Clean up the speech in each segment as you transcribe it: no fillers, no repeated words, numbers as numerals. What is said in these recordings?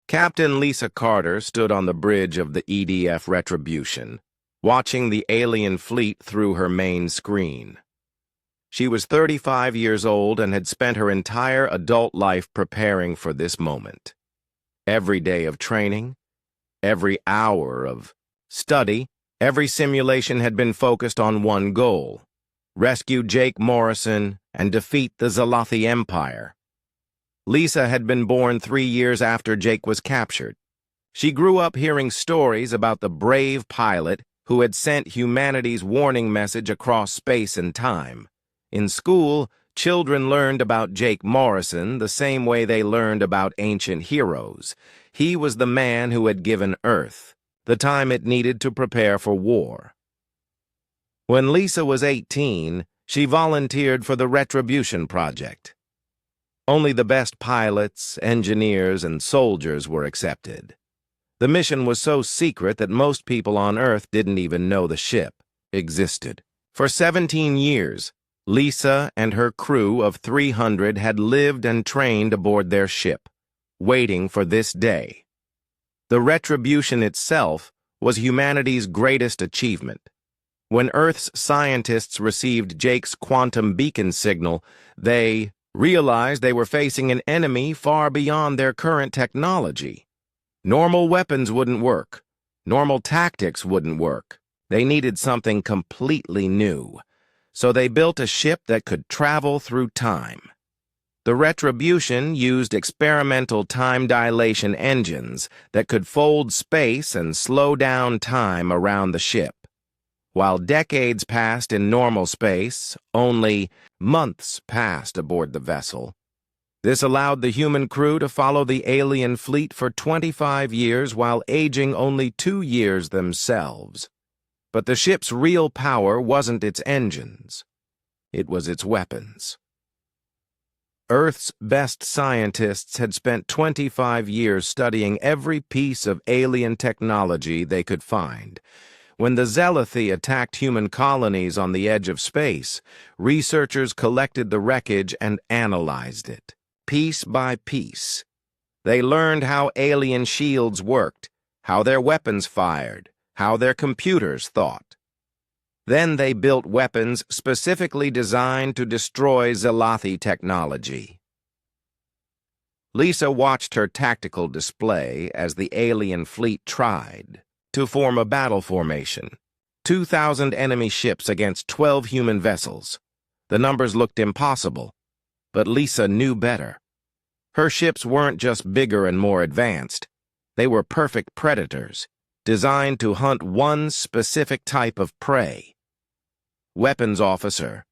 Captain Lisa Carter stood on the bridge of the EDF Retribution, watching the alien fleet through her main screen. She was 35 years old and had spent her entire adult life preparing for this moment. Every day of training, every hour of study, every simulation had been focused on one goal: rescue Jake Morrison and defeat the Zalathi Empire. Lisa had been born 3 years after Jake was captured. She grew up hearing stories about the brave pilot who had sent humanity's warning message across space and time. In school, children learned about Jake Morrison the same way they learned about ancient heroes. He was the man who had given Earth the time it needed to prepare for war. When Lisa was 18, she volunteered for the Retribution Project. Only the best pilots, engineers, and soldiers were accepted. The mission was so secret that most people on Earth didn't even know the ship existed. For 17 years, Lisa and her crew of 300 had lived and trained aboard their ship, waiting for this day. The Retribution itself was humanity's greatest achievement. When Earth's scientists received Jake's quantum beacon signal, they realized they were facing an enemy far beyond their current technology. Normal weapons wouldn't work. Normal tactics wouldn't work. They needed something completely new. So they built a ship that could travel through time. The Retribution used experimental time dilation engines that could fold space and slow down time around the ship. While decades passed in normal space, only months passed aboard the vessel. This allowed the human crew to follow the alien fleet for 25 years while aging only 2 years themselves. But the ship's real power wasn't its engines. It was its weapons. Earth's best scientists had spent 25 years studying every piece of alien technology they could find. When the Zalathi attacked human colonies on the edge of space, researchers collected the wreckage and analyzed it, piece by piece. They learned how alien shields worked, how their weapons fired, how their computers thought. Then they built weapons specifically designed to destroy Zalathi technology. Lisa watched her tactical display as the alien fleet tried to form a battle formation. 2,000 enemy ships against 12 human vessels. The numbers looked impossible, but Lisa knew better. Her ships weren't just bigger and more advanced. They were perfect predators, designed to hunt one specific type of prey. "Weapons officer,"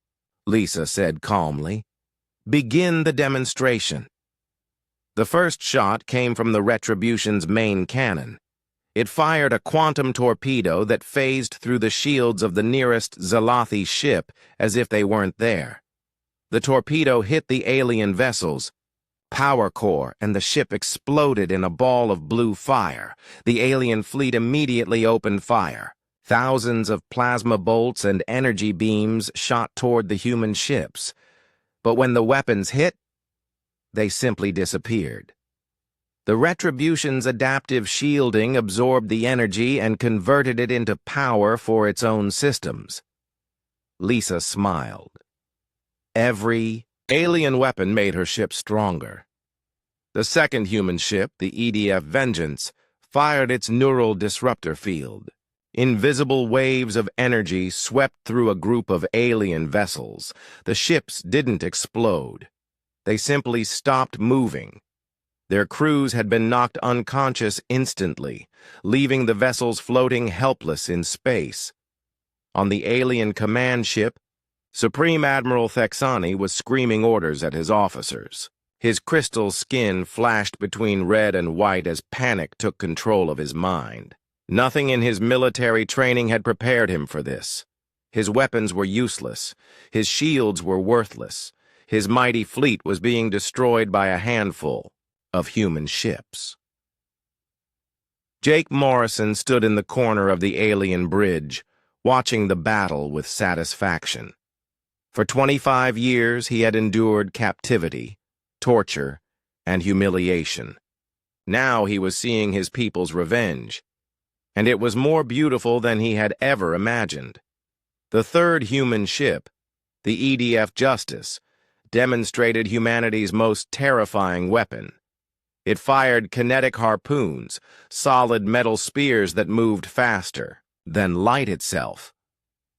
Lisa said calmly, "begin the demonstration." The first shot came from the Retribution's main cannon. It fired a quantum torpedo that phased through the shields of the nearest Zalathi ship as if they weren't there. The torpedo hit the alien vessel's power core, and the ship exploded in a ball of blue fire. The alien fleet immediately opened fire. Thousands of plasma bolts and energy beams shot toward the human ships. But when the weapons hit, they simply disappeared. The Retribution's adaptive shielding absorbed the energy and converted it into power for its own systems. Lisa smiled. Every alien weapon made her ship stronger. The second human ship, the EDF Vengeance, fired its neural disruptor field. Invisible waves of energy swept through a group of alien vessels. The ships didn't explode. They simply stopped moving. Their crews had been knocked unconscious instantly, leaving the vessels floating helpless in space. On the alien command ship, Supreme Admiral Thexani was screaming orders at his officers. His crystal skin flashed between red and white as panic took control of his mind. Nothing in his military training had prepared him for this. His weapons were useless. His shields were worthless. His mighty fleet was being destroyed by a handful of human ships. Jake Morrison stood in the corner of the alien bridge, watching the battle with satisfaction. For 25 years he had endured captivity, torture, and humiliation. Now he was seeing his people's revenge, and it was more beautiful than he had ever imagined. The third human ship, the EDF Justice, demonstrated humanity's most terrifying weapon. It fired kinetic harpoons, solid metal spears that moved faster than light itself.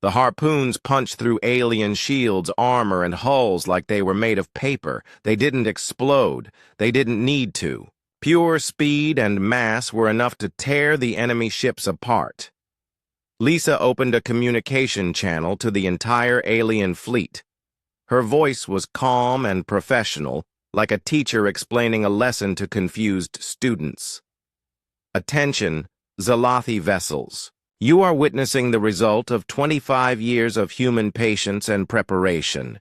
The harpoons punched through alien shields, armor, and hulls like they were made of paper. They didn't explode. They didn't need to. Pure speed and mass were enough to tear the enemy ships apart. Lisa opened a communication channel to the entire alien fleet. Her voice was calm and professional, like a teacher explaining a lesson to confused students. Attention, Zalathi vessels. You are witnessing the result of 25 years of human patience and preparation.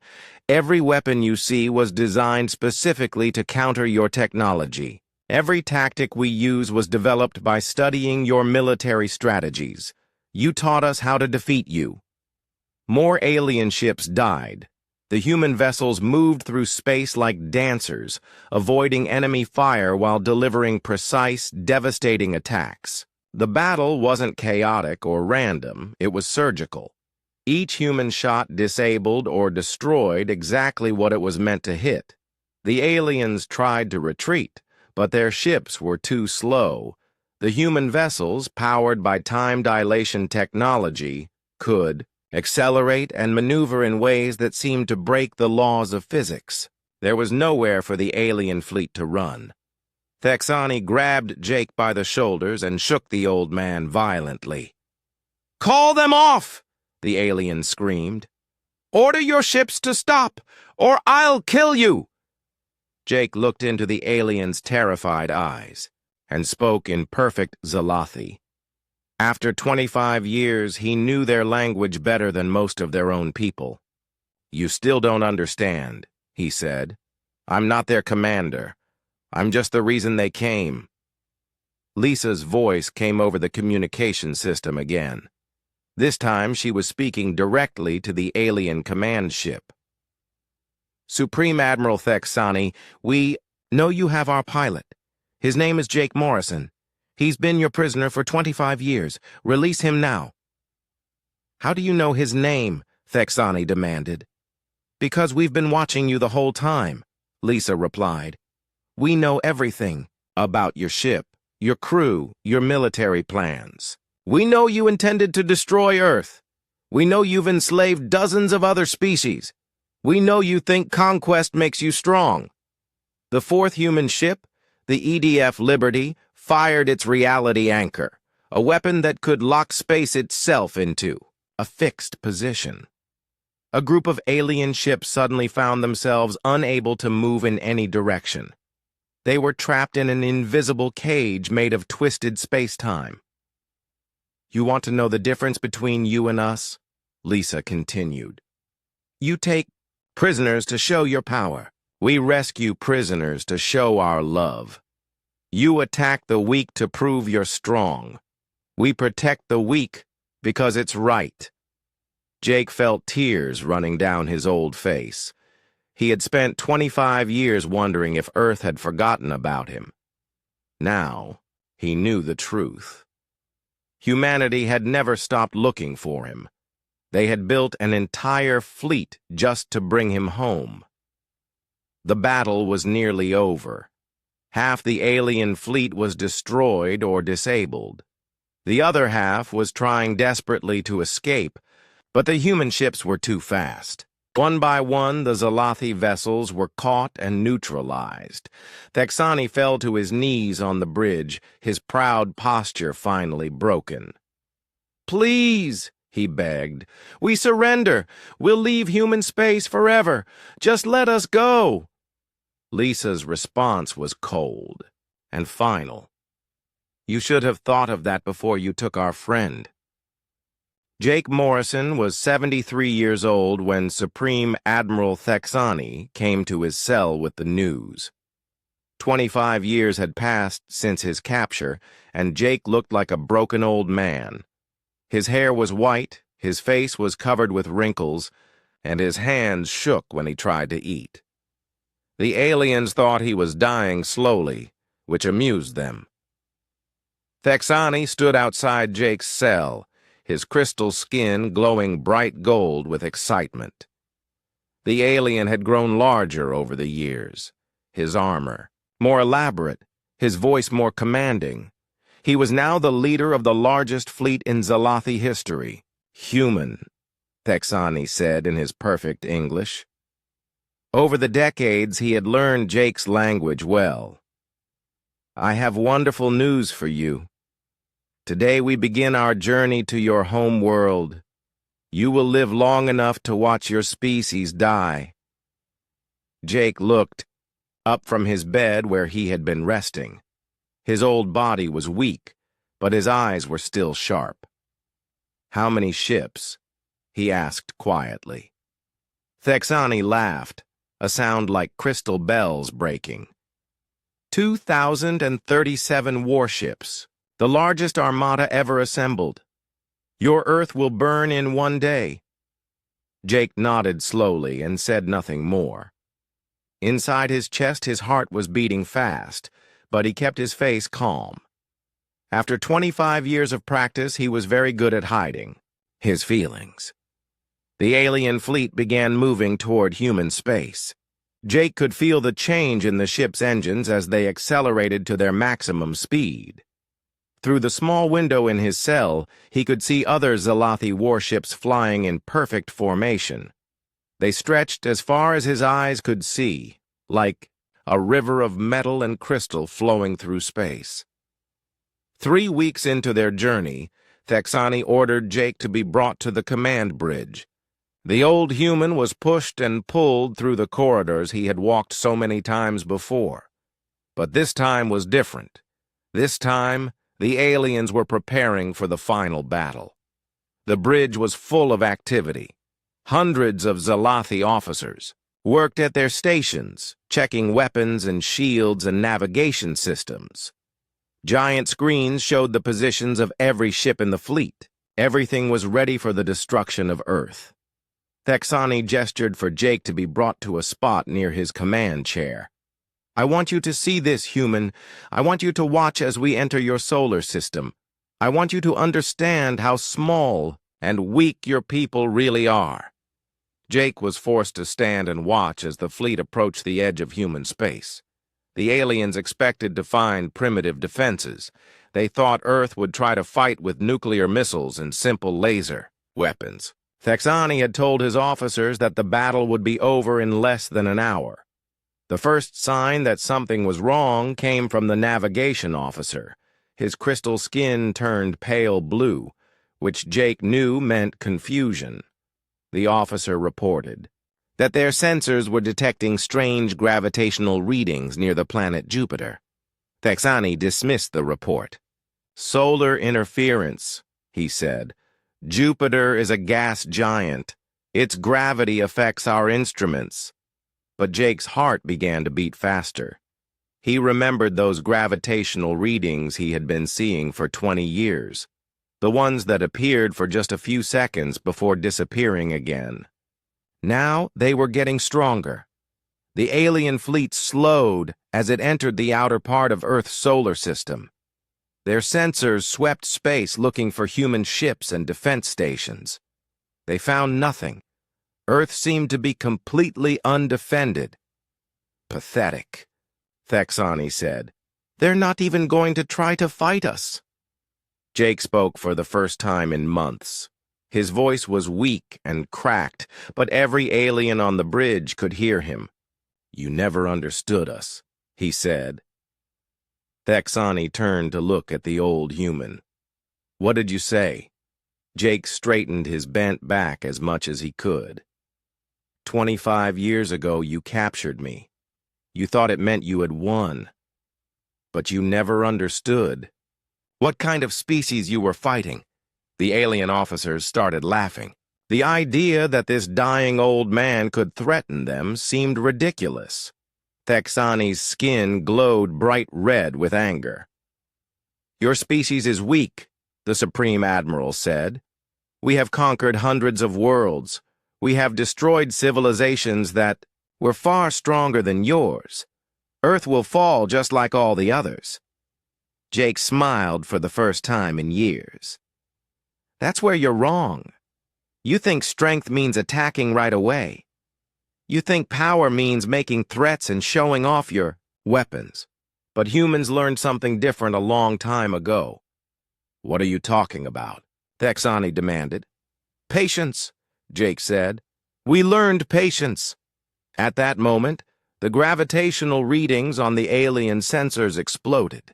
Every weapon you see was designed specifically to counter your technology. Every tactic we use was developed by studying your military strategies. You taught us how to defeat you. More alien ships died. The human vessels moved through space like dancers, avoiding enemy fire while delivering precise, devastating attacks. The battle wasn't chaotic or random, it was surgical. Each human shot disabled or destroyed exactly what it was meant to hit. The aliens tried to retreat, but their ships were too slow. The human vessels, powered by time dilation technology, could accelerate and maneuver in ways that seemed to break the laws of physics. There was nowhere for the alien fleet to run. Thexani grabbed Jake by the shoulders and shook the old man violently. "Call them off!" the alien screamed. "Order your ships to stop, or I'll kill you!" Jake looked into the alien's terrified eyes and spoke in perfect Zalathi. After 25 years, he knew their language better than most of their own people. "You still don't understand," he said. "I'm not their commander. I'm just the reason they came." Lisa's voice came over the communication system again. This time she was speaking directly to the alien command ship. "Supreme Admiral Thexani, we know you have our pilot. His name is Jake Morrison. He's been your prisoner for 25 years. Release him now." "How do you know his name?" Thexani demanded. "Because we've been watching you the whole time," Lisa replied. "We know everything about your ship, your crew, your military plans. We know you intended to destroy Earth. We know you've enslaved dozens of other species. We know you think conquest makes you strong." The fourth human ship, the EDF Liberty, fired its reality anchor, a weapon that could lock space itself into a fixed position. A group of alien ships suddenly found themselves unable to move in any direction. They were trapped in an invisible cage made of twisted space-time. "You want to know the difference between you and us?" Lisa continued. "You take prisoners to show your power. We rescue prisoners to show our love. You attack the weak to prove you're strong. We protect the weak because it's right." Jake felt tears running down his old face. He had spent 25 years wondering if Earth had forgotten about him. Now, he knew the truth. Humanity had never stopped looking for him. They had built an entire fleet just to bring him home. The battle was nearly over. Half the alien fleet was destroyed or disabled. The other half was trying desperately to escape, but the human ships were too fast. One by one, the Zalathi vessels were caught and neutralized. Thexani fell to his knees on the bridge, his proud posture finally broken. "Please," he begged, "we surrender. We'll leave human space forever. Just let us go." Lisa's response was cold and final. "You should have thought of that before you took our friend." Jake Morrison was 73 years old when Supreme Admiral Thexani came to his cell with the news. 25 years had passed since his capture, and Jake looked like a broken old man. His hair was white, his face was covered with wrinkles, and his hands shook when he tried to eat. The aliens thought he was dying slowly, which amused them. Thexani stood outside Jake's cell, his crystal skin glowing bright gold with excitement. The alien had grown larger over the years, his armor more elaborate, his voice more commanding. He was now the leader of the largest fleet in Zalathi history. Human, Thexani said in his perfect English. Over the decades, he had learned Jake's language well. I have wonderful news for you. Today we begin our journey to your home world. You will live long enough to watch your species die. Jake looked up from his bed where he had been resting. His old body was weak, but his eyes were still sharp. How many ships? He asked quietly. Thexani laughed, a sound like crystal bells breaking. 2,037 warships, the largest armada ever assembled. Your Earth will burn in one day. Jake nodded slowly and said nothing more. Inside his chest, his heart was beating fast, but he kept his face calm. After 25 years of practice, he was very good at hiding his feelings. The alien fleet began moving toward human space. Jake could feel the change in the ship's engines as they accelerated to their maximum speed. Through the small window in his cell, he could see other Zalathi warships flying in perfect formation. They stretched as far as his eyes could see, like a river of metal and crystal flowing through space. 3 weeks into their journey, Thexani ordered Jake to be brought to the command bridge. The old human was pushed and pulled through the corridors he had walked so many times before. But this time was different. This time, the aliens were preparing for the final battle. The bridge was full of activity. Hundreds of Zalathi officers worked at their stations, checking weapons and shields and navigation systems. Giant screens showed the positions of every ship in the fleet. Everything was ready for the destruction of Earth. Thexani gestured for Jake to be brought to a spot near his command chair. I want you to see this, human. I want you to watch as we enter your solar system. I want you to understand how small and weak your people really are. Jake was forced to stand and watch as the fleet approached the edge of human space. The aliens expected to find primitive defenses. They thought Earth would try to fight with nuclear missiles and simple laser weapons. Thexani had told his officers that the battle would be over in less than an hour. The first sign that something was wrong came from the navigation officer. His crystal skin turned pale blue, which Jake knew meant confusion. The officer reported that their sensors were detecting strange gravitational readings near the planet Jupiter. Thexani dismissed the report. Solar interference, he said. Jupiter is a gas giant. Its gravity affects our instruments. But Jake's heart began to beat faster. He remembered those gravitational readings he had been seeing for 20 years. The ones that appeared for just a few seconds before disappearing again. Now they were getting stronger. The alien fleet slowed as it entered the outer part of Earth's solar system. Their sensors swept space looking for human ships and defense stations. They found nothing. Earth seemed to be completely undefended. Pathetic, Thexani said. They're not even going to try to fight us. Jake spoke for the first time in months. His voice was weak and cracked, but every alien on the bridge could hear him. You never understood us, he said. Thexani turned to look at the old human. What did you say? Jake straightened his bent back as much as he could. 25 years ago, you captured me. You thought it meant you had won. But you never understood what kind of species you were fighting. The alien officers started laughing. The idea that this dying old man could threaten them seemed ridiculous. Thexani's skin glowed bright red with anger. Your species is weak, the Supreme Admiral said. We have conquered hundreds of worlds. We have destroyed civilizations that were far stronger than yours. Earth will fall just like all the others. Jake smiled for the first time in years. That's where you're wrong. You think strength means attacking right away. You think power means making threats and showing off your weapons. But humans learned something different a long time ago. What are you talking about? Thexani demanded. Patience, Jake said. We learned patience. At that moment, the gravitational readings on the alien sensors exploded.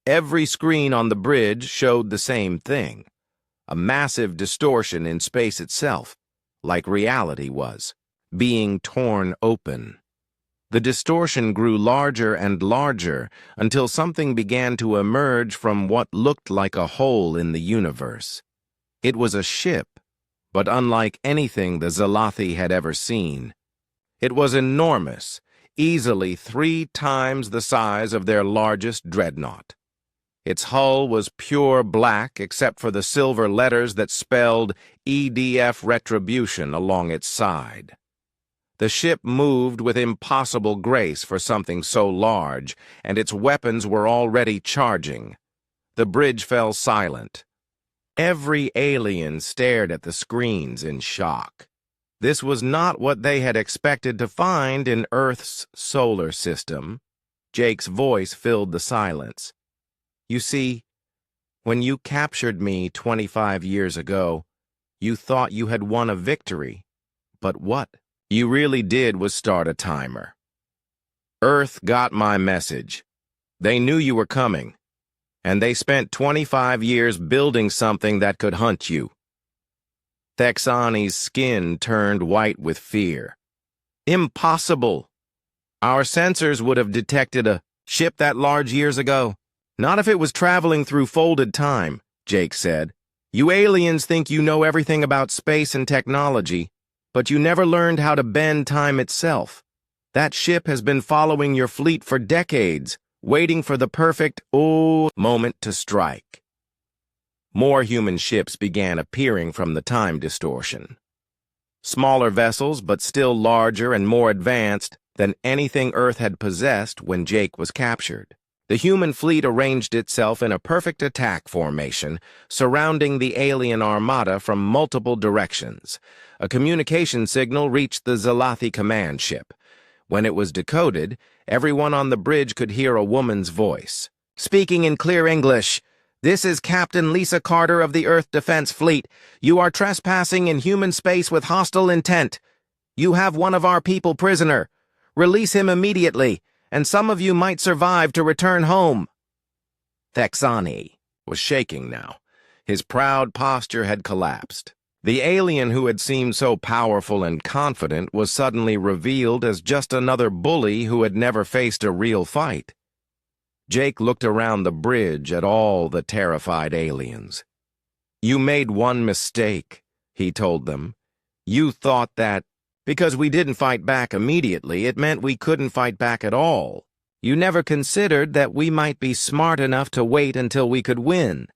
Every screen on the bridge showed the same thing. A massive distortion in space itself, like reality was, being torn open. The distortion grew larger and larger until something began to emerge from what looked like a hole in the universe. It was a ship, but unlike anything the Zalathi had ever seen. It was enormous, easily 3 times the size of their largest dreadnought. Its hull was pure black except for the silver letters that spelled EDF Retribution along its side. The ship moved with impossible grace for something so large, and its weapons were already charging. The bridge fell silent. Every alien stared at the screens in shock. This was not what they had expected to find in Earth's solar system. Jake's voice filled the silence. You see, when you captured me 25 years ago, you thought you had won a victory. But what you really did was start a timer. Earth got my message. They knew you were coming, and they spent 25 years building something that could hunt you. Thexani's skin turned white with fear. Impossible! Our sensors would have detected a ship that large years ago. Not if it was traveling through folded time, Jake said. You aliens think you know everything about space and technology, but you never learned how to bend time itself. That ship has been following your fleet for decades, waiting for the perfect, moment to strike. More human ships began appearing from the time distortion. Smaller vessels, but still larger and more advanced than anything Earth had possessed when Jake was captured. The human fleet arranged itself in a perfect attack formation, surrounding the alien armada from multiple directions. A communication signal reached the Zalathi command ship. When it was decoded, everyone on the bridge could hear a woman's voice. Speaking in clear English, "This is Captain Lisa Carter of the Earth Defense Fleet. You are trespassing in human space with hostile intent. You have one of our people prisoner. Release him immediately, and some of you might survive to return home." Thexani was shaking now. His proud posture had collapsed. The alien who had seemed so powerful and confident was suddenly revealed as just another bully who had never faced a real fight. Jake looked around the bridge at all the terrified aliens. "You made one mistake," he told them. "You thought that because we didn't fight back immediately, it meant we couldn't fight back at all. You never considered that we might be smart enough to wait until we could win."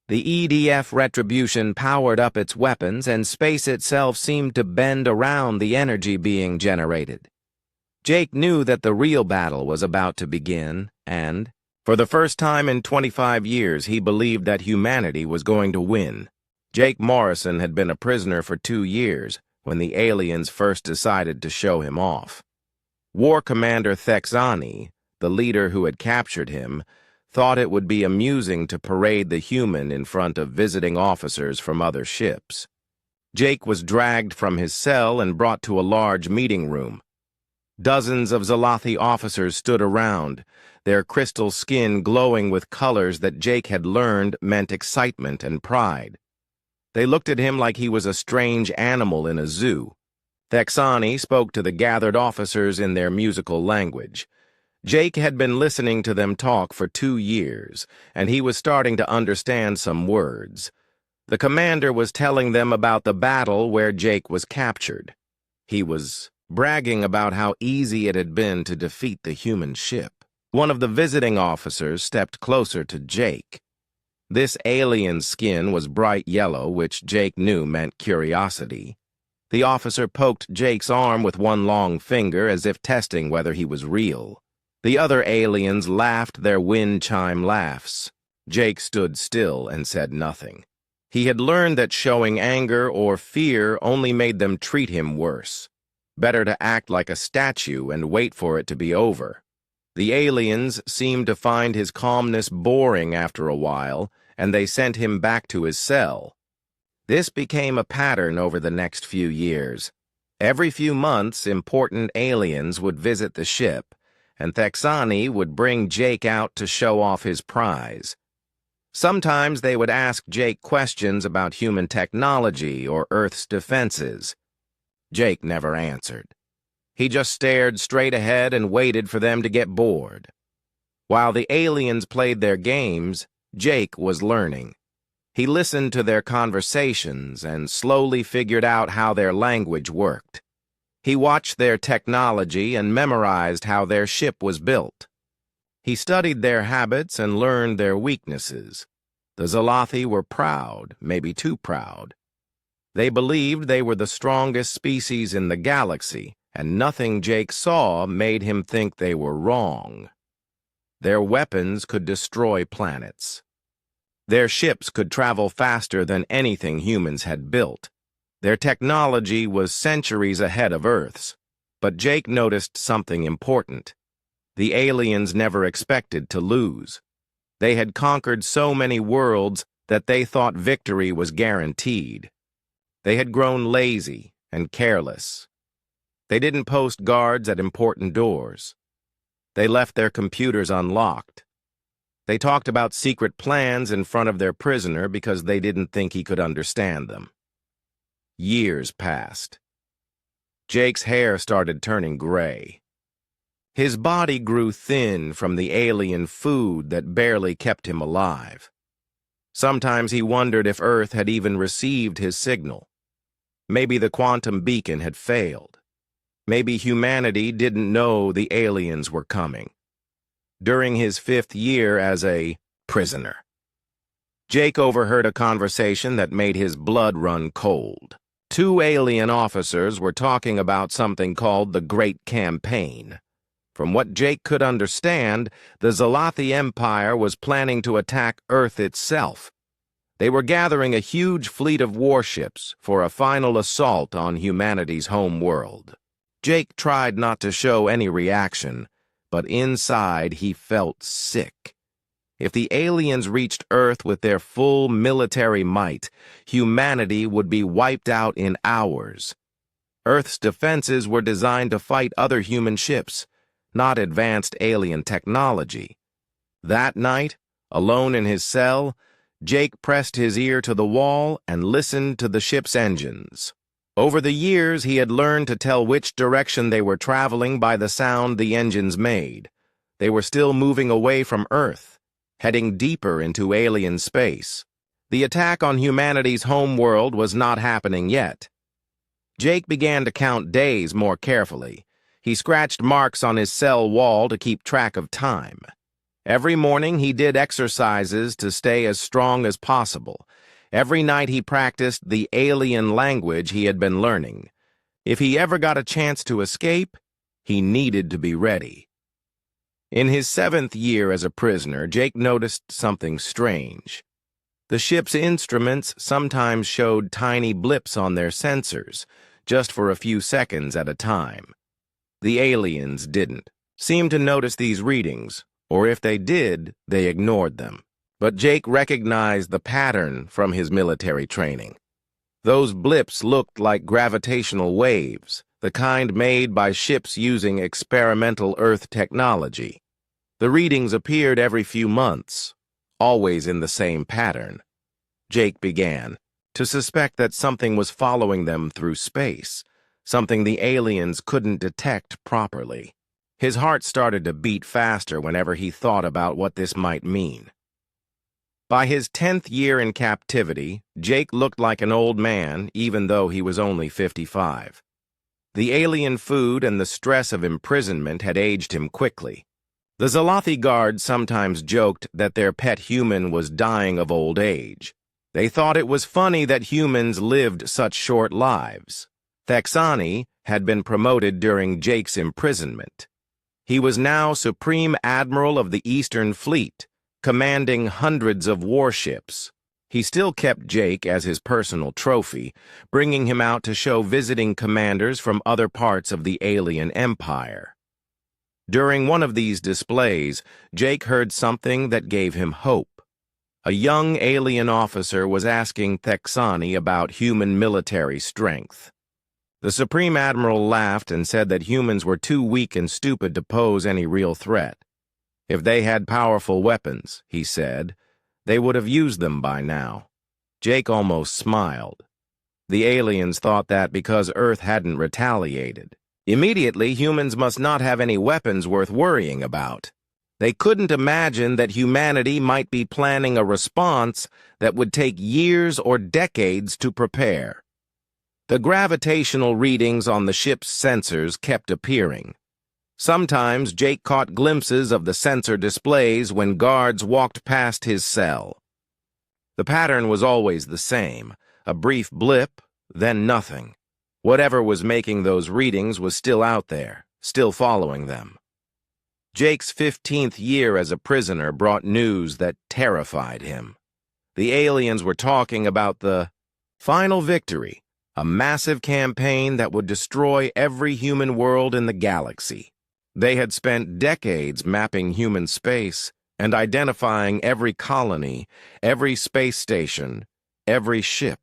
The EDF Retribution powered up its weapons, and space itself seemed to bend around the energy being generated. Jake knew that the real battle was about to begin, and, for the first time in 25 years, he believed that humanity was going to win. Jake Morrison had been a prisoner for 2 years, when the aliens first decided to show him off. War Commander Thexani, the leader who had captured him, thought it would be amusing to parade the human in front of visiting officers from other ships. Jake was dragged from his cell and brought to a large meeting room. Dozens of Zalathi officers stood around, their crystal skin glowing with colors that Jake had learned meant excitement and pride. They looked at him like he was a strange animal in a zoo. Thexani spoke to the gathered officers in their musical language. Jake had been listening to them talk for 2 years, and he was starting to understand some words. The commander was telling them about the battle where Jake was captured. He was bragging about how easy it had been to defeat the human ship. One of the visiting officers stepped closer to Jake. This alien skin was bright yellow, which Jake knew meant curiosity. The officer poked Jake's arm with one long finger as if testing whether he was real. The other aliens laughed their wind chime laughs. Jake stood still and said nothing. He had learned that showing anger or fear only made them treat him worse. Better to act like a statue and wait for it to be over. The aliens seemed to find his calmness boring after a while, and they sent him back to his cell. This became a pattern over the next few years. Every few months, important aliens would visit the ship, and Thexani would bring Jake out to show off his prize. Sometimes they would ask Jake questions about human technology or Earth's defenses. Jake never answered. He just stared straight ahead and waited for them to get bored. While the aliens played their games, Jake was learning. He listened to their conversations and slowly figured out how their language worked. He watched their technology and memorized how their ship was built. He studied their habits and learned their weaknesses. The Zalathi were proud, maybe too proud. They believed they were the strongest species in the galaxy, and nothing Jake saw made him think they were wrong. Their weapons could destroy planets. Their ships could travel faster than anything humans had built. Their technology was centuries ahead of Earth's. But Jake noticed something important. The aliens never expected to lose. They had conquered so many worlds that they thought victory was guaranteed. They had grown lazy and careless. They didn't post guards at important doors. They left their computers unlocked. They talked about secret plans in front of their prisoner because they didn't think he could understand them. Years passed. Jake's hair started turning gray. His body grew thin from the alien food that barely kept him alive. Sometimes he wondered if Earth had even received his signal. Maybe the quantum beacon had failed. Maybe humanity didn't know the aliens were coming. During his 5th year as a prisoner, Jake overheard a conversation that made his blood run cold. 2 alien officers were talking about something called the Great Campaign. From what Jake could understand, the Zalathi Empire was planning to attack Earth itself. They were gathering a huge fleet of warships for a final assault on humanity's home world. Jake tried not to show any reaction, but inside he felt sick. If the aliens reached Earth with their full military might, humanity would be wiped out in hours. Earth's defenses were designed to fight other human ships, not advanced alien technology. That night, alone in his cell, Jake pressed his ear to the wall and listened to the ship's engines. Over the years, he had learned to tell which direction they were traveling by the sound the engines made. They were still moving away from Earth, heading deeper into alien space. The attack on humanity's home world was not happening yet. Jake began to count days more carefully. He scratched marks on his cell wall to keep track of time. Every morning he did exercises to stay as strong as possible. Every night he practiced the alien language he had been learning. If he ever got a chance to escape, he needed to be ready. In his 7th year as a prisoner, Jake noticed something strange. The ship's instruments sometimes showed tiny blips on their sensors, just for a few seconds at a time. The aliens didn't seem to notice these readings, or if they did, they ignored them. But Jake recognized the pattern from his military training. Those blips looked like gravitational waves, the kind made by ships using experimental Earth technology. The readings appeared every few months, always in the same pattern. Jake began to suspect that something was following them through space, something the aliens couldn't detect properly. His heart started to beat faster whenever he thought about what this might mean. By his 10th year in captivity, Jake looked like an old man, even though he was only 55. The alien food and the stress of imprisonment had aged him quickly. The Zalathi guards sometimes joked that their pet human was dying of old age. They thought it was funny that humans lived such short lives. Thexani had been promoted during Jake's imprisonment. He was now Supreme Admiral of the Eastern Fleet, commanding hundreds of warships. He still kept Jake as his personal trophy, bringing him out to show visiting commanders from other parts of the alien empire. During one of these displays, Jake heard something that gave him hope. A young alien officer was asking Thexani about human military strength. The Supreme Admiral laughed and said that humans were too weak and stupid to pose any real threat. If they had powerful weapons, he said, they would have used them by now. Jake almost smiled. The aliens thought that because Earth hadn't retaliated. Immediately, humans must not have any weapons worth worrying about. They couldn't imagine that humanity might be planning a response that would take years or decades to prepare. The gravitational readings on the ship's sensors kept appearing. Sometimes Jake caught glimpses of the sensor displays when guards walked past his cell. The pattern was always the same, a brief blip, then nothing. Whatever was making those readings was still out there, still following them. Jake's 15th year as a prisoner brought news that terrified him. The aliens were talking about the final victory, a massive campaign that would destroy every human world in the galaxy. They had spent decades mapping human space and identifying every colony, every space station, every ship.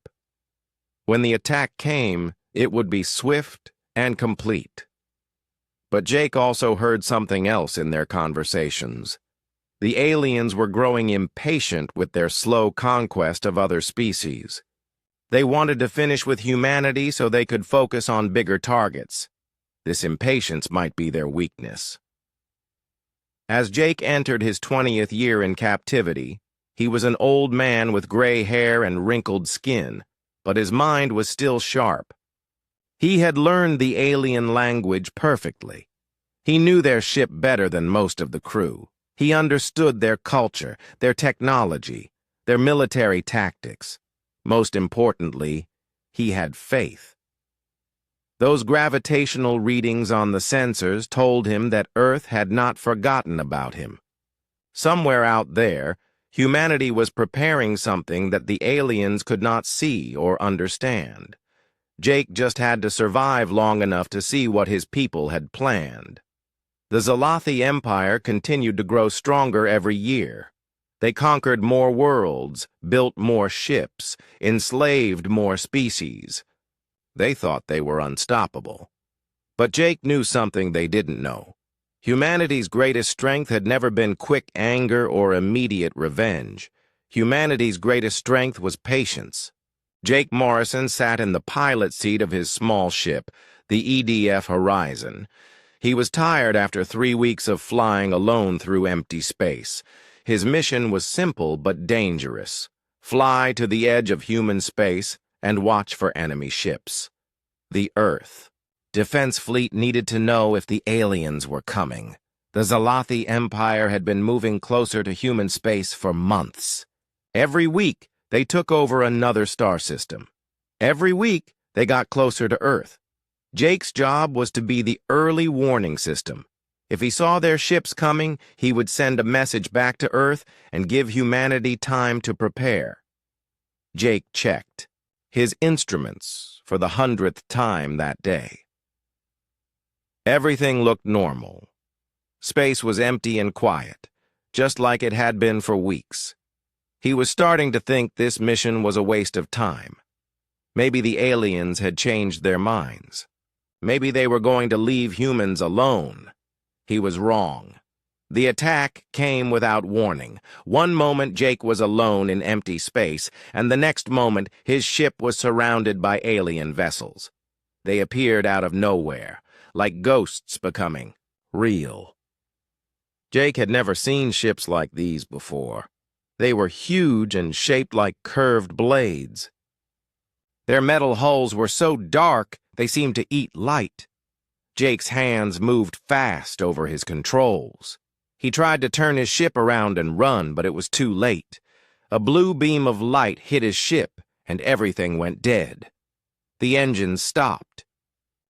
When the attack came, it would be swift and complete. But Jake also heard something else in their conversations. The aliens were growing impatient with their slow conquest of other species. They wanted to finish with humanity so they could focus on bigger targets. This impatience might be their weakness. As Jake entered his 20th year in captivity, he was an old man with gray hair and wrinkled skin, but his mind was still sharp. He had learned the alien language perfectly. He knew their ship better than most of the crew. He understood their culture, their technology, their military tactics. Most importantly, he had faith. Those gravitational readings on the sensors told him that Earth had not forgotten about him. Somewhere out there, humanity was preparing something that the aliens could not see or understand. Jake just had to survive long enough to see what his people had planned. The Zalathi Empire continued to grow stronger every year. They conquered more worlds, built more ships, enslaved more species. They thought they were unstoppable. But Jake knew something they didn't know. Humanity's greatest strength had never been quick anger or immediate revenge. Humanity's greatest strength was patience. Jake Morrison sat in the pilot seat of his small ship, the EDF Horizon. He was tired after 3 weeks of flying alone through empty space. His mission was simple but dangerous. Fly to the edge of human space and watch for enemy ships. The Earth. Defense Fleet needed to know if the aliens were coming. The Zalathi Empire had been moving closer to human space for months. Every week, they took over another star system. Every week, they got closer to Earth. Jake's job was to be the early warning system. If he saw their ships coming, he would send a message back to Earth and give humanity time to prepare. Jake checked his instruments for the 100th time that day. Everything looked normal. Space was empty and quiet, just like it had been for weeks. He was starting to think this mission was a waste of time. Maybe the aliens had changed their minds. Maybe they were going to leave humans alone. He was wrong. The attack came without warning. One moment Jake was alone in empty space, and the next moment his ship was surrounded by alien vessels. They appeared out of nowhere, like ghosts becoming real. Jake had never seen ships like these before. They were huge and shaped like curved blades. Their metal hulls were so dark they seemed to eat light. Jake's hands moved fast over his controls. He tried to turn his ship around and run, but it was too late. A blue beam of light hit his ship, and everything went dead. The engines stopped.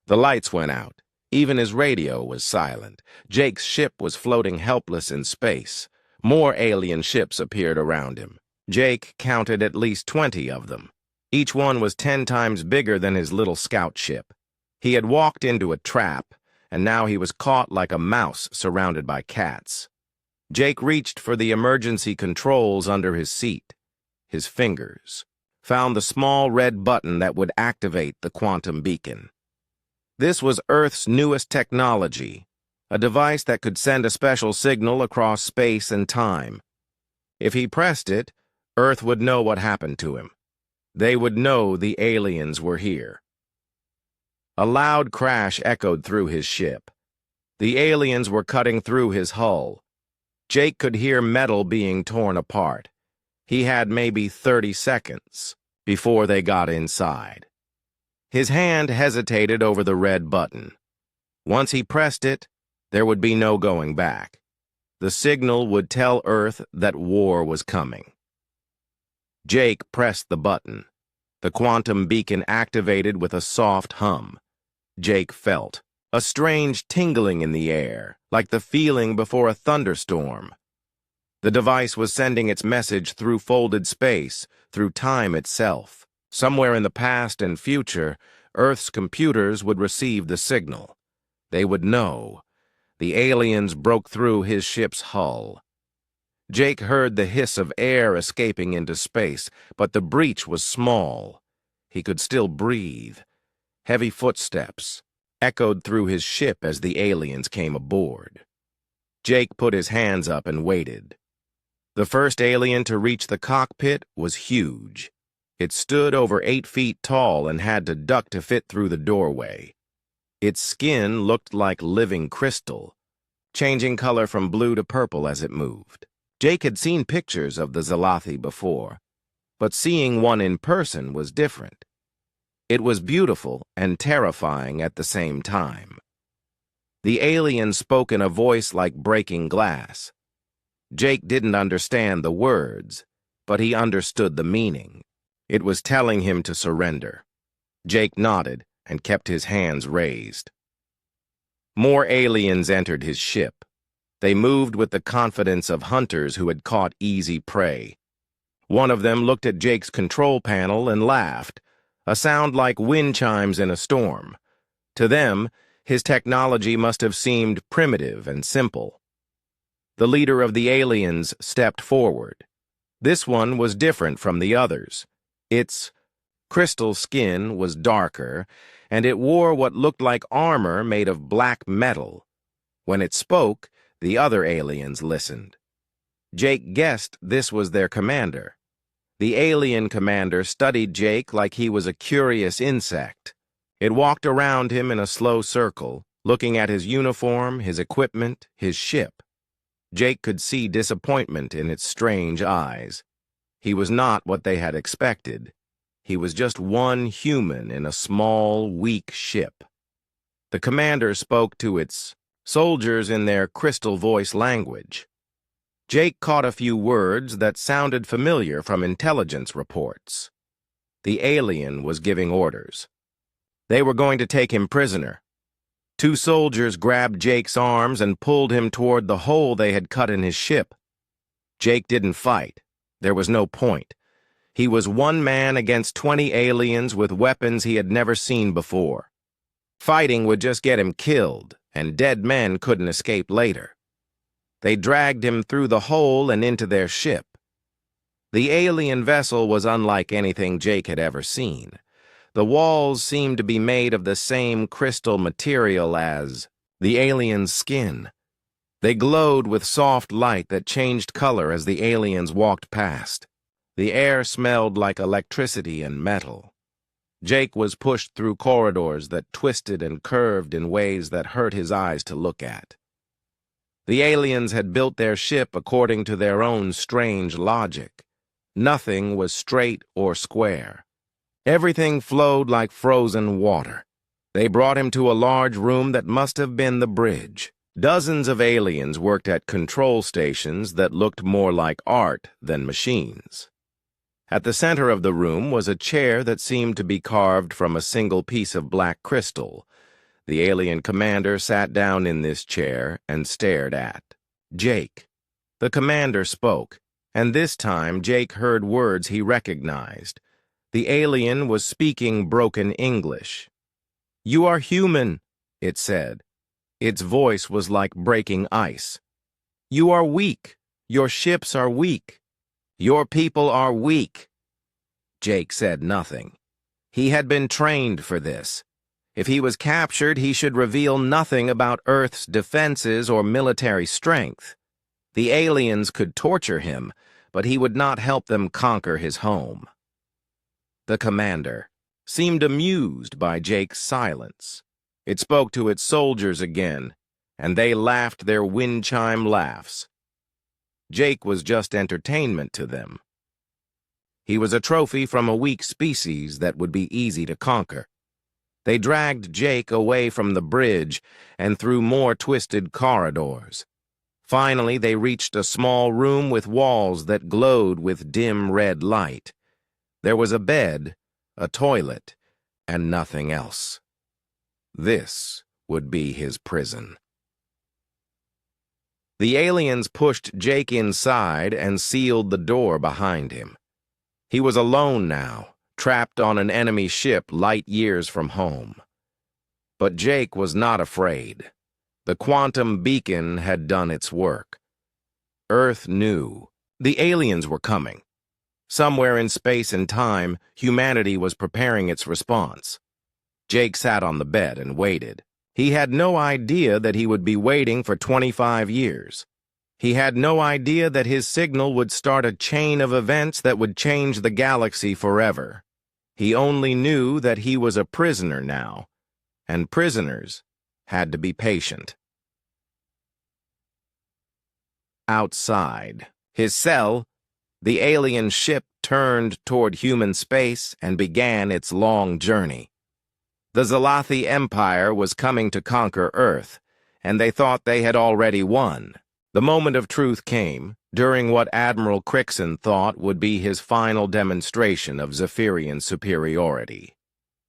The lights went out. Even his radio was silent. Jake's ship was floating helpless in space. More alien ships appeared around him. Jake counted at least 20 of them. Each one was 10 times bigger than his little scout ship. He had walked into a trap, and now he was caught like a mouse surrounded by cats. Jake reached for the emergency controls under his seat. His fingers found the small red button that would activate the quantum beacon. This was Earth's newest technology, a device that could send a special signal across space and time. If he pressed it, Earth would know what happened to him. They would know the aliens were here. A loud crash echoed through his ship. The aliens were cutting through his hull. Jake could hear metal being torn apart. He had maybe 30 seconds before they got inside. His hand hesitated over the red button. Once he pressed it, there would be no going back. The signal would tell Earth that war was coming. Jake pressed the button. The quantum beacon activated with a soft hum. Jake felt a strange tingling in the air, like the feeling before a thunderstorm. The device was sending its message through folded space, through time itself. Somewhere in the past and future, Earth's computers would receive the signal. They would know. The aliens broke through his ship's hull. Jake heard the hiss of air escaping into space, but the breach was small. He could still breathe. Heavy footsteps echoed through his ship as the aliens came aboard. Jake put his hands up and waited. The first alien to reach the cockpit was huge. It stood over 8 feet tall and had to duck to fit through the doorway. Its skin looked like living crystal, changing color from blue to purple as it moved. Jake had seen pictures of the Zalathi before, but seeing one in person was different. It was beautiful and terrifying at the same time. The alien spoke in a voice like breaking glass. Jake didn't understand the words, but he understood the meaning. It was telling him to surrender. Jake nodded and kept his hands raised. More aliens entered his ship. They moved with the confidence of hunters who had caught easy prey. One of them looked at Jake's control panel and laughed, a sound like wind chimes in a storm. To them, his technology must have seemed primitive and simple. The leader of the aliens stepped forward. This one was different from the others. Its crystal skin was darker, and it wore what looked like armor made of black metal. When it spoke, the other aliens listened. Jake guessed this was their commander. The alien commander studied Jake like he was a curious insect. It walked around him in a slow circle, looking at his uniform, his equipment, his ship. Jake could see disappointment in its strange eyes. He was not what they had expected. He was just one human in a small, weak ship. The commander spoke to its soldiers in their crystal voice language. Jake caught a few words that sounded familiar from intelligence reports. The alien was giving orders. They were going to take him prisoner. 2 soldiers grabbed Jake's arms and pulled him toward the hole they had cut in his ship. Jake didn't fight. There was no point. He was one man against 20 aliens with weapons he had never seen before. Fighting would just get him killed, and dead men couldn't escape later. They dragged him through the hole and into their ship. The alien vessel was unlike anything Jake had ever seen. The walls seemed to be made of the same crystal material as the alien's skin. They glowed with soft light that changed color as the aliens walked past. The air smelled like electricity and metal. Jake was pushed through corridors that twisted and curved in ways that hurt his eyes to look at. The aliens had built their ship according to their own strange logic. Nothing was straight or square. Everything flowed like frozen water. They brought him to a large room that must have been the bridge. Dozens of aliens worked at control stations that looked more like art than machines. At the center of the room was a chair that seemed to be carved from a single piece of black crystal. The alien commander sat down in this chair and stared at Jake. The commander spoke, and this time Jake heard words he recognized. The alien was speaking broken English. "You are human," it said. Its voice was like breaking ice. "You are weak. Your ships are weak. Your people are weak." Jake said nothing. He had been trained for this. If he was captured, he should reveal nothing about Earth's defenses or military strength. The aliens could torture him, but he would not help them conquer his home. The commander seemed amused by Jake's silence. It spoke to its soldiers again, and they laughed their wind chime laughs. Jake was just entertainment to them. He was a trophy from a weak species that would be easy to conquer. They dragged Jake away from the bridge and through more twisted corridors. Finally, they reached a small room with walls that glowed with dim red light. There was a bed, a toilet, and nothing else. This would be his prison. The aliens pushed Jake inside and sealed the door behind him. He was alone now, trapped on an enemy ship light years from home. But Jake was not afraid. The quantum beacon had done its work. Earth knew. The aliens were coming. Somewhere in space and time, humanity was preparing its response. Jake sat on the bed and waited. He had no idea that he would be waiting for 25 years. He had no idea that his signal would start a chain of events that would change the galaxy forever. He only knew that he was a prisoner now, and prisoners had to be patient. Outside his cell, the alien ship turned toward human space and began its long journey. The Zalathi Empire was coming to conquer Earth, and they thought they had already won. The moment of truth came during what Admiral Crixon thought would be his final demonstration of Zephyrian superiority.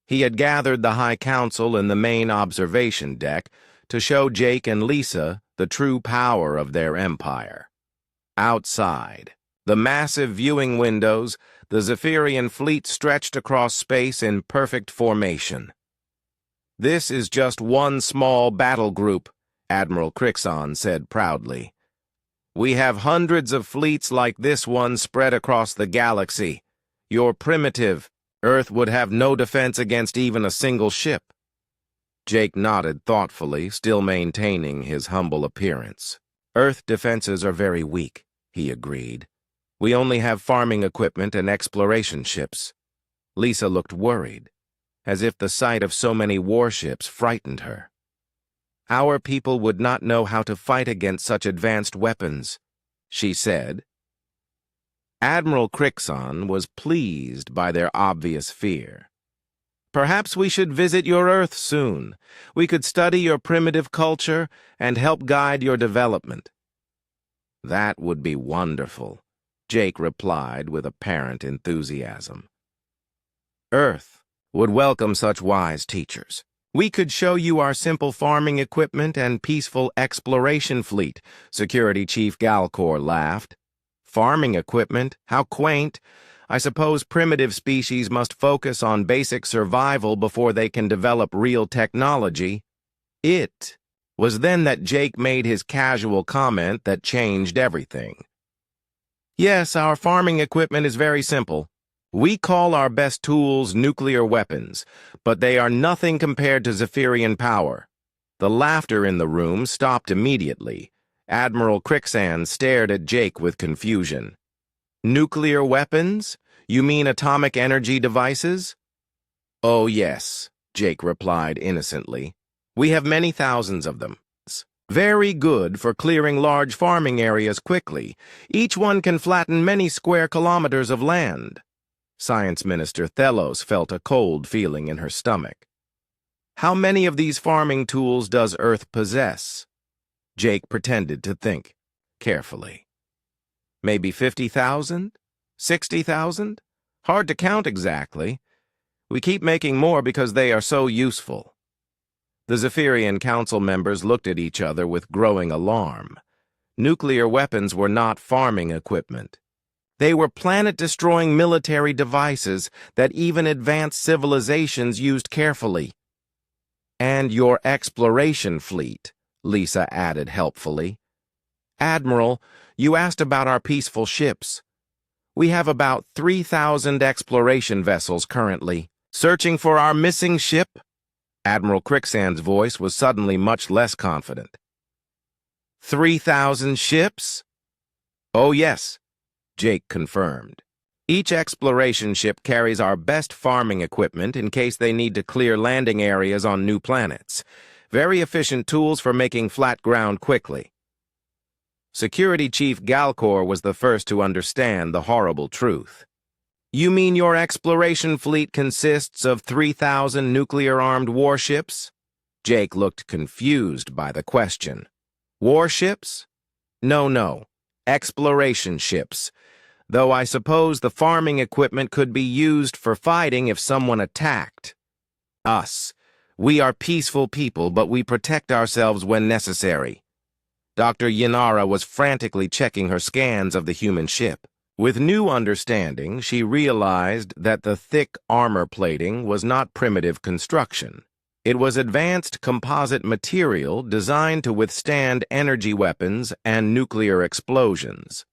He had gathered the High Council in the main observation deck to show Jake and Lisa the true power of their empire. Outside, the massive viewing windows, the Zephyrian fleet stretched across space in perfect formation. "This is just one small battle group," Admiral Crixon said proudly. "We have hundreds of fleets like this one spread across the galaxy. You're primitive. Earth would have no defense against even a single ship." Jake nodded thoughtfully, still maintaining his humble appearance. "Earth defenses are very weak," he agreed. "We only have farming equipment and exploration ships." Lisa looked worried, as if the sight of so many warships frightened her. "Our people would not know how to fight against such advanced weapons," she said. Admiral Crixon was pleased by their obvious fear. "Perhaps we should visit your Earth soon. We could study your primitive culture and help guide your development." "That would be wonderful," Jake replied with apparent enthusiasm. "Earth would welcome such wise teachers. We could show you our simple farming equipment and peaceful exploration fleet," Security Chief Galcor laughed. "Farming equipment? How quaint. I suppose primitive species must focus on basic survival before they can develop real technology." It was then that Jake made his casual comment that changed everything. "Yes, our farming equipment is very simple. We call our best tools nuclear weapons, but they are nothing compared to Zephyrian power." The laughter in the room stopped immediately. Admiral Crixon stared at Jake with confusion. "Nuclear weapons? You mean atomic energy devices?" "Oh, yes," Jake replied innocently. "We have many thousands of them. Very good for clearing large farming areas quickly. Each one can flatten many square kilometers of land." Science Minister Thelos felt a cold feeling in her stomach. "How many of these farming tools does Earth possess?" Jake pretended to think carefully. "Maybe 50,000? 60,000? Hard to count exactly. We keep making more because they are so useful." The Zephyrian council members looked at each other with growing alarm. Nuclear weapons were not farming equipment. They were planet-destroying military devices that even advanced civilizations used carefully. "And your exploration fleet," Lisa added helpfully. "Admiral, you asked about our peaceful ships. We have about 3,000 exploration vessels currently. Searching for our missing ship?" Admiral Cricksand's voice was suddenly much less confident. 3,000 ships? "Oh, yes," Jake confirmed. "Each exploration ship carries our best farming equipment in case they need to clear landing areas on new planets. Very efficient tools for making flat ground quickly." Security Chief Galcor was the first to understand the horrible truth. "You mean your exploration fleet consists of 3,000 nuclear-armed warships?" Jake looked confused by the question. "Warships? No. Exploration ships. Though I suppose the farming equipment could be used for fighting if someone attacked. Us. We are peaceful people, but we protect ourselves when necessary." Dr. Yanara was frantically checking her scans of the human ship. With new understanding, she realized that the thick armor plating was not primitive construction. It was advanced composite material designed to withstand energy weapons and nuclear explosions.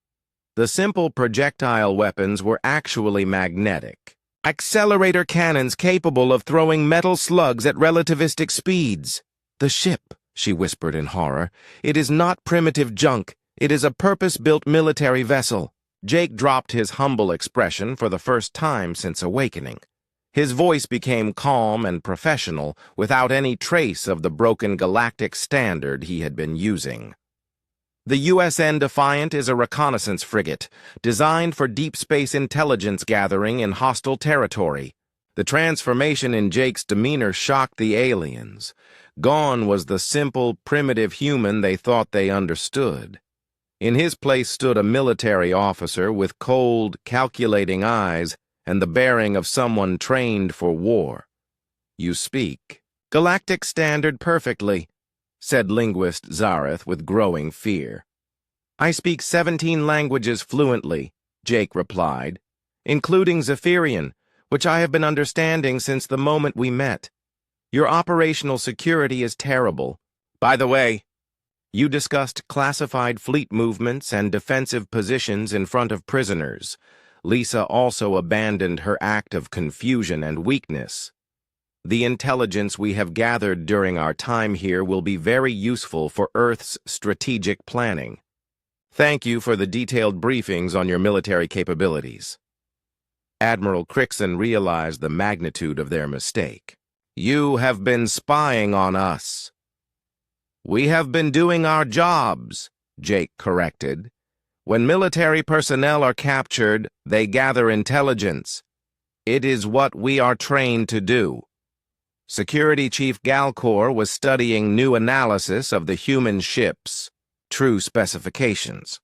The simple projectile weapons were actually magnetic. "Accelerator cannons capable of throwing metal slugs at relativistic speeds." "The ship," she whispered in horror. "It is not primitive junk. It is a purpose-built military vessel." Jake dropped his humble expression for the first time since awakening. His voice became calm and professional without any trace of the broken galactic standard he had been using. "The USN Defiant is a reconnaissance frigate, designed for deep space intelligence gathering in hostile territory." The transformation in Jake's demeanor shocked the aliens. Gone was the simple, primitive human they thought they understood. In his place stood a military officer with cold, calculating eyes and the bearing of someone trained for war. "You speak Galactic Standard perfectly," said linguist Zareth with growing fear. "I speak 17 languages fluently," Jake replied, "including Zephyrian, which I have been understanding since the moment we met. Your operational security is terrible. By the way, you discussed classified fleet movements and defensive positions in front of prisoners. Lisa also abandoned her act of confusion and weakness. The intelligence we have gathered during our time here will be very useful for Earth's strategic planning. Thank you for the detailed briefings on your military capabilities." Admiral Crickson realized the magnitude of their mistake. "You have been spying on us." "We have been doing our jobs," Jake corrected. "When military personnel are captured, they gather intelligence. It is what we are trained to do." Security Chief Galcor was studying new analysis of the human ship's true specifications.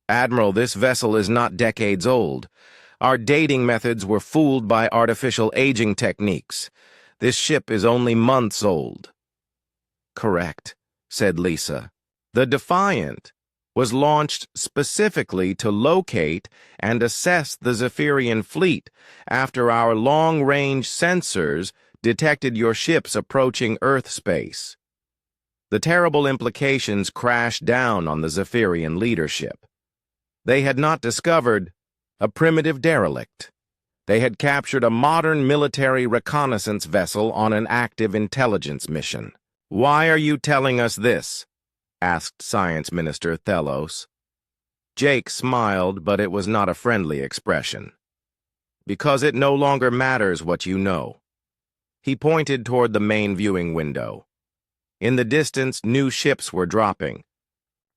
"Admiral, this vessel is not decades old. Our dating methods were fooled by artificial aging techniques. This ship is only months old." "Correct," said Lisa. "The Defiant was launched specifically to locate and assess the Zephyrian fleet after our long-range sensors detected your ships approaching Earth space. The terrible implications crashed down on the Zephyrian leadership. They had not discovered a primitive derelict. They had captured a modern military reconnaissance vessel on an active intelligence mission." "Why are you telling us this?" asked Science Minister Thelos. Jake smiled, but it was not a friendly expression. "Because it no longer matters what you know." He pointed toward the main viewing window. In the distance, new ships were dropping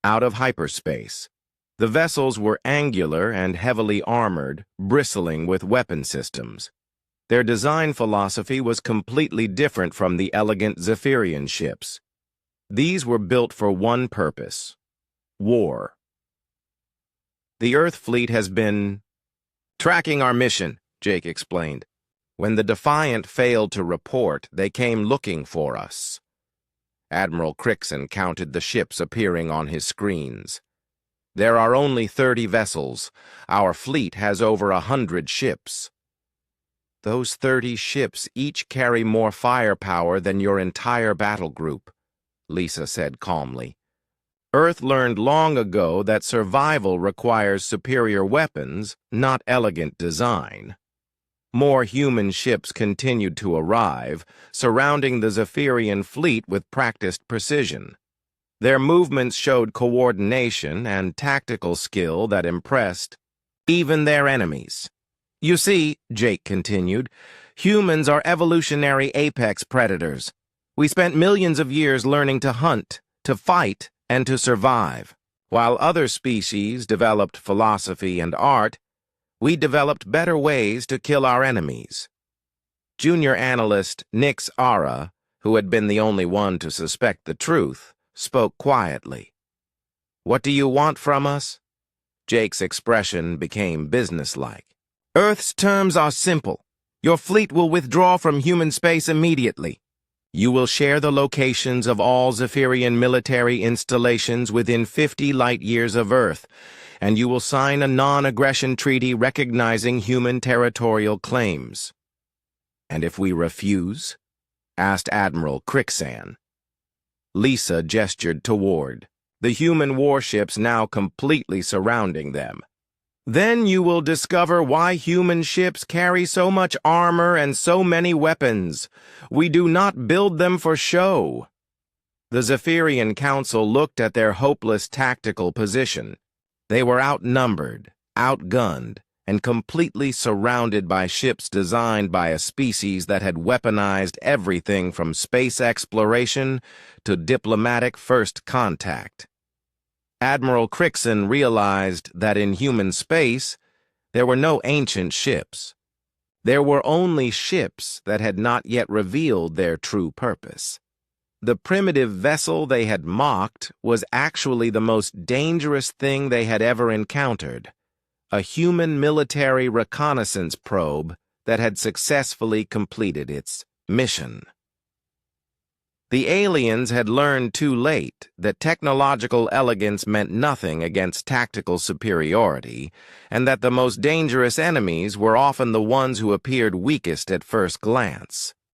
out of hyperspace. The vessels were angular and heavily armored, bristling with weapon systems. Their design philosophy was completely different from the elegant Zephyrian ships. These were built for one purpose: war. "The Earth fleet has been tracking our mission," Jake explained. "When the Defiant failed to report, they came looking for us. Admiral Crixon counted the ships appearing on his screens. There are only 30 vessels. Our fleet has over 100 ships. Those 30 ships each carry more firepower than your entire battle group, Lisa said calmly. Earth learned long ago that survival requires superior weapons, not elegant design. More human ships continued to arrive, surrounding the Zephyrian fleet with practiced precision. Their movements showed coordination and tactical skill that impressed even their enemies. You see, Jake continued, humans are evolutionary apex predators. We spent millions of years learning to hunt, to fight, and to survive. While other species developed philosophy and art, we developed better ways to kill our enemies. Junior analyst Nix Ara, who had been the only one to suspect the truth, spoke quietly. What do you want from us? Jake's expression became businesslike. Earth's terms are simple. Your fleet will withdraw from human space immediately. You will share the locations of all Zephyrian military installations within 50 light-years of Earth, and you will sign a non-aggression treaty recognizing human territorial claims. And if we refuse? Asked Admiral Crixon. Lisa gestured toward the human warships now completely surrounding them. Then you will discover why human ships carry so much armor and so many weapons. We do not build them for show. The Zephyrian Council looked at their hopeless tactical position. They were outnumbered, outgunned, and completely surrounded by ships designed by a species that had weaponized everything from space exploration to diplomatic first contact. Admiral Crixon realized that in human space, there were no ancient ships. There were only ships that had not yet revealed their true purpose. The primitive vessel they had mocked was actually the most dangerous thing they had ever encountered, a human military reconnaissance probe that had successfully completed its mission. The aliens had learned too late that technological elegance meant nothing against tactical superiority, and that the most dangerous enemies were often the ones who appeared weakest at first glance.